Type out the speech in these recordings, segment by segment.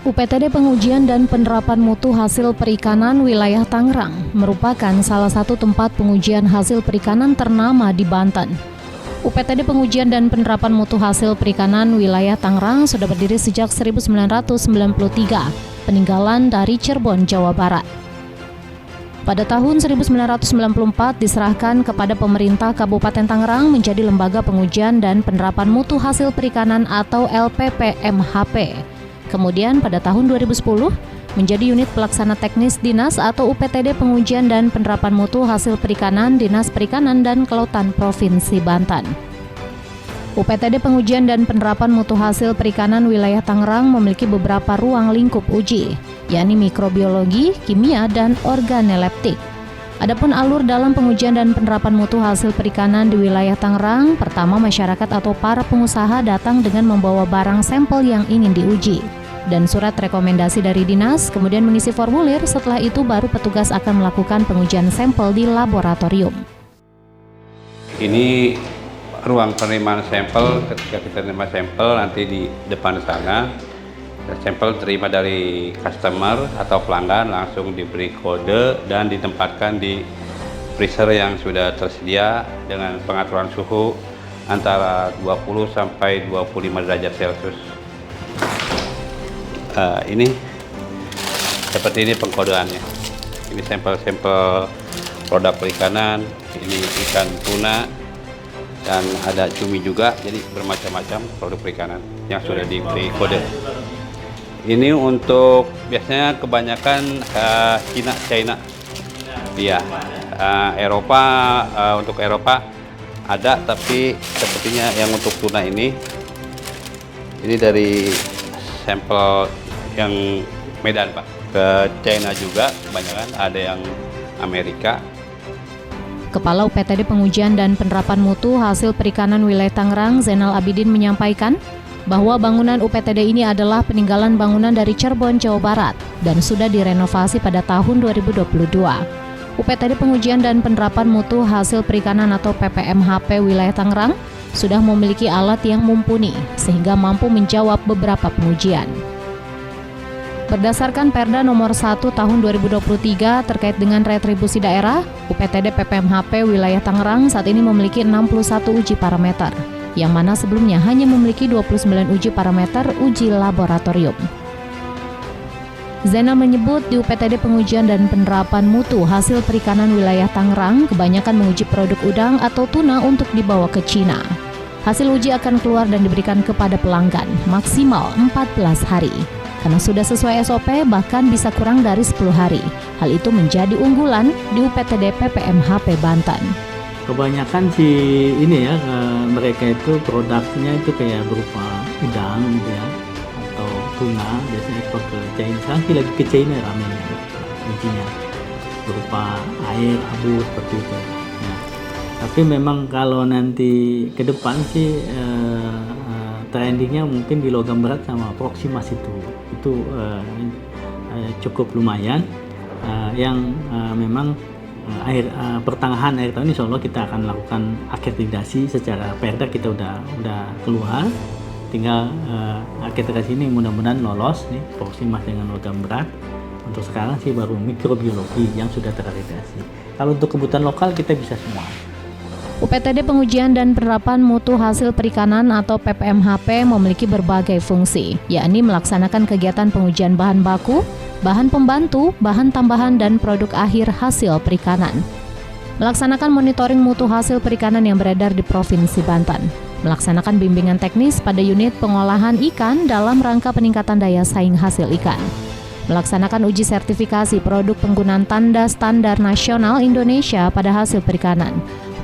UPTD Pengujian dan Penerapan Mutu Hasil Perikanan Wilayah Tangerang merupakan salah satu tempat pengujian hasil perikanan ternama di Banten. UPTD Pengujian dan Penerapan Mutu Hasil Perikanan Wilayah Tangerang sudah berdiri sejak 1993, peninggalan dari Cirebon, Jawa Barat. Pada tahun 1994 diserahkan kepada pemerintah Kabupaten Tangerang menjadi Lembaga Pengujian dan Penerapan Mutu Hasil Perikanan atau LPPMHP. Kemudian pada tahun 2010 menjadi Unit Pelaksana Teknis Dinas atau UPTD Pengujian dan Penerapan Mutu Hasil Perikanan Dinas Perikanan dan Kelautan Provinsi Banten. UPTD Pengujian dan Penerapan Mutu Hasil Perikanan Wilayah Tangerang memiliki beberapa ruang lingkup uji, yakni mikrobiologi, kimia, dan organoleptik. Adapun alur dalam pengujian dan penerapan mutu hasil perikanan di wilayah Tangerang, pertama masyarakat atau para pengusaha datang dengan membawa barang sampel yang ingin diuji dan surat rekomendasi dari dinas, kemudian mengisi formulir. Setelah itu baru petugas akan melakukan pengujian sampel di laboratorium. Ini ruang penerimaan sampel. Ketika kita terima sampel nanti di depan sana, sampel terima dari customer atau pelanggan langsung diberi kode dan ditempatkan di freezer yang sudah tersedia dengan pengaturan suhu antara 20 sampai 25 derajat Celcius. Ini seperti ini pengkodeannya. Ini sampel-sampel produk perikanan, ini ikan tuna, dan ada cumi juga, jadi bermacam-macam produk perikanan yang sudah diberi kode. Ini untuk biasanya kebanyakan China. Iya, Eropa, untuk Eropa ada, tapi sepertinya yang untuk tuna ini dari sampel yang Medan, Pak. Ke China juga kebanyakan, ada yang Amerika. Kepala UPTD Pengujian dan Penerapan Mutu Hasil Perikanan Wilayah Tangerang, Zainal Abidin, menyampaikan bahwa bangunan UPTD ini adalah peninggalan bangunan dari Cirebon, Jawa Barat dan sudah direnovasi pada tahun 2022. UPTD Pengujian dan Penerapan Mutu Hasil Perikanan atau PPMHP Wilayah Tangerang sudah memiliki alat yang mumpuni sehingga mampu menjawab beberapa pengujian. Berdasarkan Perda nomor 1 tahun 2023 terkait dengan retribusi daerah, UPTD PPMHP Wilayah Tangerang saat ini memiliki 61 uji parameter, yang mana sebelumnya hanya memiliki 29 uji parameter uji laboratorium. Zainal menyebut di UPTD Pengujian dan Penerapan Mutu Hasil Perikanan Wilayah Tangerang kebanyakan menguji produk udang atau tuna untuk dibawa ke Cina. Hasil uji akan keluar dan diberikan kepada pelanggan maksimal 14 hari. Karena sudah sesuai SOP, bahkan bisa kurang dari 10 hari. Hal itu menjadi unggulan di UPTD PPMHP Banten. Kebanyakan sih ini ya, mereka itu produknya itu kayak berupa udang gitu ya, atau tuna, biasanya ekspor ke China. Sekarang lagi ke China ramenya intinya, berupa air, abu seperti itu ya. Tapi memang kalau nanti ke depan sih trendingnya mungkin di logam berat sama Proximas itu cukup lumayan, yang memang pertengahan akhir tahun ini insya Allah kita akan melakukan akreditasi secara Perda. Kita udah keluar, tinggal akreditasi ini mudah-mudahan lolos nih, Proximas dengan logam berat. Untuk sekarang sih baru mikrobiologi yang sudah terakreditasi. Kalau untuk kebutuhan lokal kita bisa semua. UPTD Pengujian dan Penerapan Mutu Hasil Perikanan atau PPMHP memiliki berbagai fungsi, yakni melaksanakan kegiatan pengujian bahan baku, bahan pembantu, bahan tambahan, dan produk akhir hasil perikanan. Melaksanakan monitoring mutu hasil perikanan yang beredar di Provinsi Banten. Melaksanakan bimbingan teknis pada unit pengolahan ikan dalam rangka peningkatan daya saing hasil ikan. Melaksanakan uji sertifikasi produk penggunaan tanda standar nasional Indonesia pada hasil perikanan.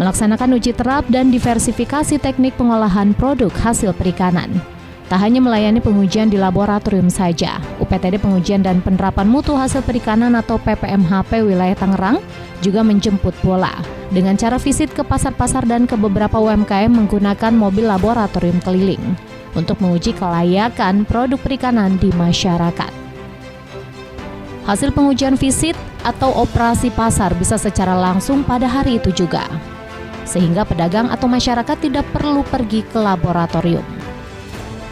Melaksanakan uji terap dan diversifikasi teknik pengolahan produk hasil perikanan. Tak hanya melayani pengujian di laboratorium saja, UPTD Pengujian dan Penerapan Mutu Hasil Perikanan atau PPMHP Wilayah Tangerang juga menjemput bola dengan cara visit ke pasar-pasar dan ke beberapa UMKM menggunakan mobil laboratorium keliling untuk menguji kelayakan produk perikanan di masyarakat. Hasil pengujian visit atau operasi pasar bisa secara langsung pada hari itu juga, sehingga pedagang atau masyarakat tidak perlu pergi ke laboratorium.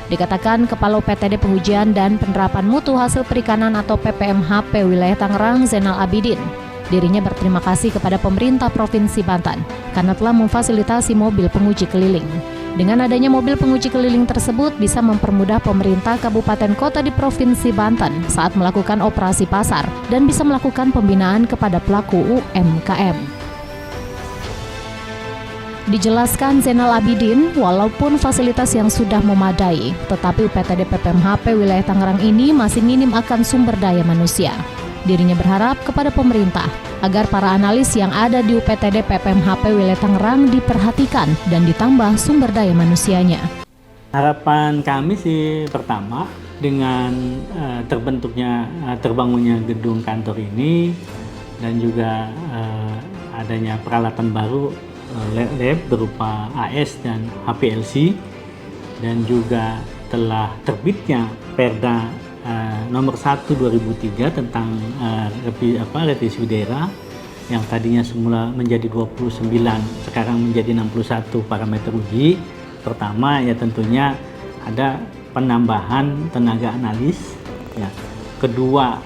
Dikatakan Kepala UPTD Pengujian dan Penerapan Mutu Hasil Perikanan atau PPMHP Wilayah Tangerang, Zainal Abidin. Dirinya berterima kasih kepada pemerintah Provinsi Banten karena telah memfasilitasi mobil penguji keliling. Dengan adanya mobil penguji keliling tersebut bisa mempermudah pemerintah kabupaten kota di Provinsi Banten saat melakukan operasi pasar dan bisa melakukan pembinaan kepada pelaku UMKM. Dijelaskan Zainal Abidin, walaupun fasilitas yang sudah memadai, tetapi UPTD PPMHP Wilayah Tangerang ini masih minim akan sumber daya manusia. Dirinya berharap kepada pemerintah agar para analis yang ada di UPTD PPMHP Wilayah Tangerang diperhatikan dan ditambah sumber daya manusianya. Harapan kami sih pertama dengan terbangunnya gedung kantor ini dan juga adanya peralatan baru lab berupa AS dan HPLC dan juga telah terbitnya Perda nomor 1 2003 tentang revisi daerah yang tadinya semula menjadi 29 sekarang menjadi 61 parameter uji. Pertama ya tentunya ada penambahan tenaga analis ya. Kedua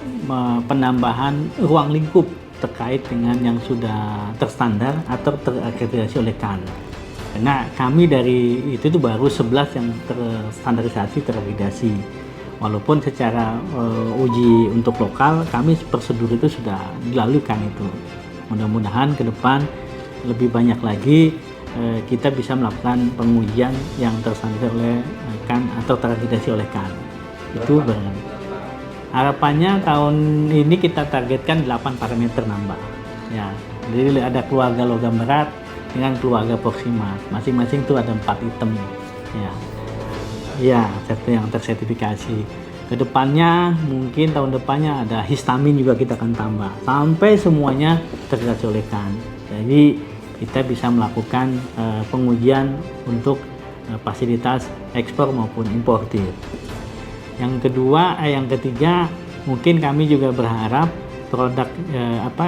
penambahan ruang lingkup terkait dengan yang sudah terstandar atau terakreditasi oleh KAN. Karena kami dari itu tuh baru 11 yang terstandarisasi terakreditasi. Walaupun secara uji untuk lokal kami prosedur itu sudah dilalukan itu. Mudah-mudahan ke depan lebih banyak lagi kita bisa melakukan pengujian yang terstandar oleh KAN atau terakreditasi oleh KAN. Itu barangkali. Harapannya tahun ini kita targetkan 8 parameter nambah. Ya, jadi ada keluarga logam berat dengan keluarga proxima. Masing-masing itu ada 4 item. Ya, yang tersertifikasi. Kedepannya mungkin tahun depannya ada histamin juga kita akan tambah. Sampai semuanya tersertifikasi oleh KAN. Jadi kita bisa melakukan pengujian untuk fasilitas ekspor maupun importir. Yang ketiga mungkin kami juga berharap produk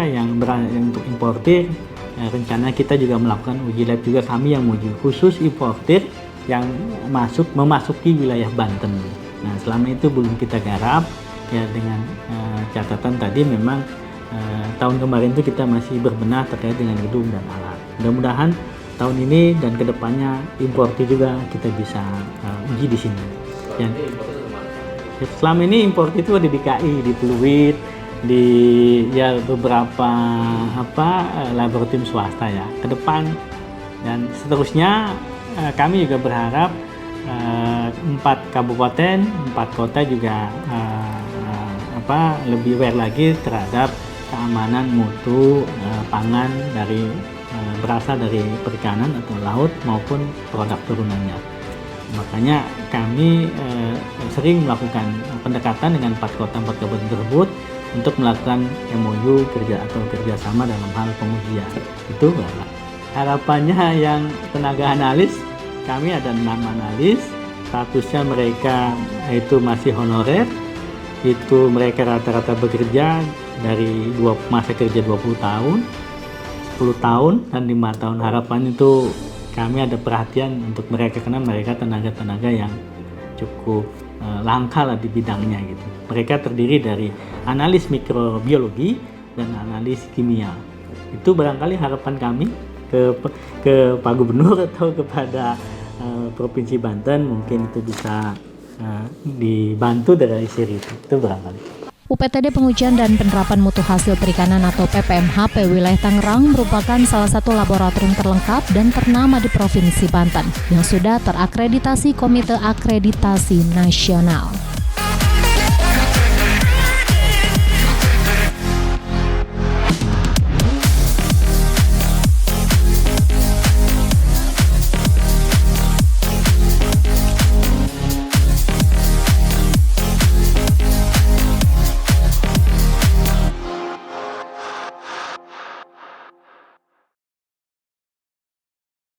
yang untuk importir rencana kita juga melakukan uji lab juga kami yang uji khusus importir yang memasuki wilayah Banten. Nah selama itu belum kita garap ya dengan catatan tadi memang tahun kemarin itu kita masih berbenah terkait dengan gedung dan alat. Mudah-mudahan tahun ini dan kedepannya importir juga kita bisa uji di sini. Selama ini impor itu ada di DKI, di Pluit, di beberapa laboratorium swasta ya ke depan dan seterusnya kami juga berharap 4 kabupaten, 4 kota juga lebih aware lagi terhadap keamanan mutu pangan dari berasal dari perikanan atau laut maupun produk turunannya. Makanya kami sering melakukan pendekatan dengan 4 kota 4 kabupaten tersebut untuk melakukan MOU kerjasama dalam hal pengujian. Itu harapannya yang tenaga analis kami ada 6 analis, statusnya mereka itu masih honorer, itu mereka rata-rata bekerja dari masa kerja 20 tahun, 10 tahun dan 5 tahun. Harapan itu kami ada perhatian untuk mereka karena mereka tenaga-tenaga yang cukup langka lah di bidangnya gitu. Mereka terdiri dari analis mikrobiologi dan analis kimia. Itu barangkali harapan kami ke Pak Gubernur atau kepada Provinsi Banten mungkin itu bisa dibantu dari seri itu barangkali. UPTD Pengujian dan Penerapan Mutu Hasil Perikanan atau PPMHP Wilayah Tangerang merupakan salah satu laboratorium terlengkap dan ternama di Provinsi Banten yang sudah terakreditasi Komite Akreditasi Nasional.